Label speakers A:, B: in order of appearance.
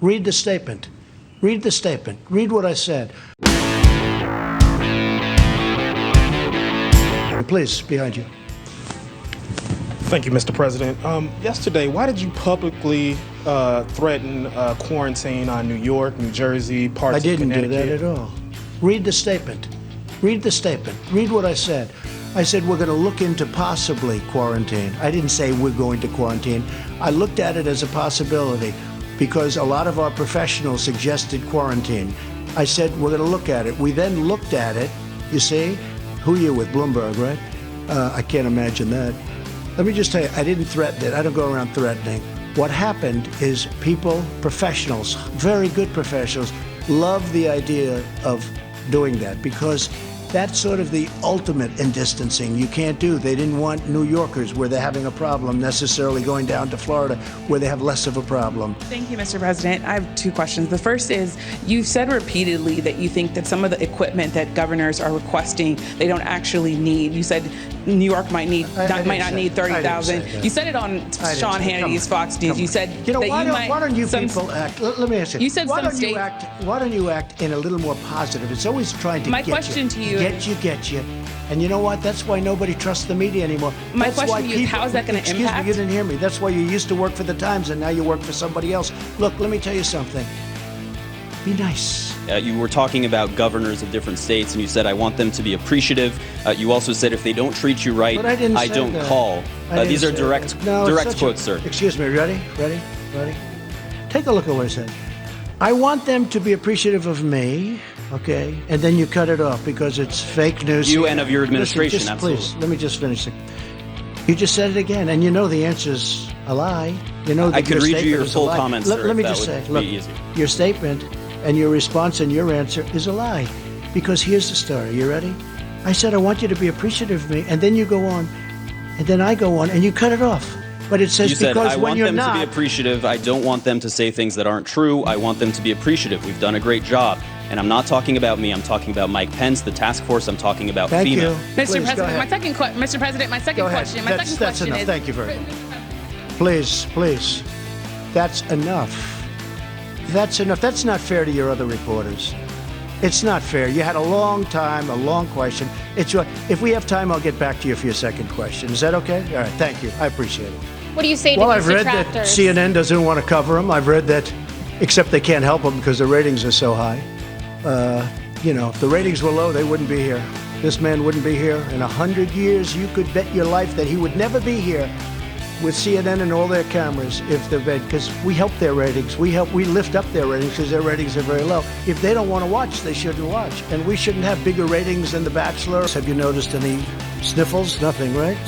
A: Read the statement. Read the statement. Read what I said. Please, behind you.
B: Thank you, Mr. President. Yesterday, why did you publicly threaten quarantine on New York, New Jersey, parts of Connecticut?
A: I didn't do that at all. Read the statement. Read the statement. Read what I said. I said we're going to look into possibly quarantine. I didn't say we're going to quarantine. I looked at it as a possibility because a lot of our professionals suggested quarantine. I said we're going to look at it. We then looked at it. You see? Who are you with? Bloomberg, right? I can't imagine that. Let me just tell you, I didn't threaten it. I don't go around threatening. What happened is people, professionals, very good professionals, love the idea of doing that because that's sort of the ultimate in distancing. You can't do. They didn't want New Yorkers where they're having a problem necessarily going down to Florida where they have less of a problem.
C: Thank you, Mr. President. I have two questions. The first is, you've said repeatedly that you think that some of the equipment that governors are requesting, they don't actually need. You said New York might not need 30,000. You said it on Sean Hannity's Fox News. You said
A: why don't you people act? Let me ask you.
C: You said
A: why don't you act in a little more positive? It's always trying to
C: My question to you.
A: Get you. And you know what? That's why nobody trusts the media anymore.
C: My question to you is, how is that going to impact?
A: Excuse me, you didn't hear me. That's why you used to work for the Times and now you work for somebody else. Look, let me tell you something. Be nice.
D: You were talking about governors of different states, and you said, I want them to be appreciative. You also said, if they don't treat you right, I don't call. These are direct quotes, sir.
A: Excuse me. Ready? Take a look at what I said. I want them to be appreciative of me, okay? And then you cut it off because it's fake news.
D: You and of your administration,
A: Listen,
D: absolutely.
A: Please, let me just finish it. You just said it again, and you know the answer's a lie. You know that
D: I could read you your full
A: comment,
D: comments,
A: sir.
D: sir.
A: Let me just say, look, your statement and your response and your answer is a lie. Because here's the story. You ready? I said, I want you to be appreciative of me, and then you go on, and then I go on, and you cut it off. But it says because when you're not...
D: I want them to be appreciative. I don't want them to say things that aren't true. I want them to be appreciative. We've done a great job. And I'm not talking about me. I'm talking about Mike Pence, the task force. I'm talking about FEMA.
A: Thank you.
C: Mr. President, my second question
A: That's enough. Thank you very much. Please. That's enough. That's enough. That's not fair to your other reporters. It's not fair. You had a long time, a long question. If we have time, I'll get back to you for your second question. Is that okay? All right. Thank you. I appreciate it.
E: What do you say to
A: Well,
E: these
A: I've read
E: detractors?
A: that CNN doesn't want to cover them. I've read that, except they can't help them because the ratings are so high. If the ratings were low, they wouldn't be here. This man wouldn't be here. In 100 years, you could bet your life that he would never be here with CNN and all their cameras if they're bad, because we help their ratings. We lift up their ratings because their ratings are very low. If they don't want to watch, they shouldn't watch. And we shouldn't have bigger ratings than The Bachelor. Have you noticed any sniffles? Nothing, right?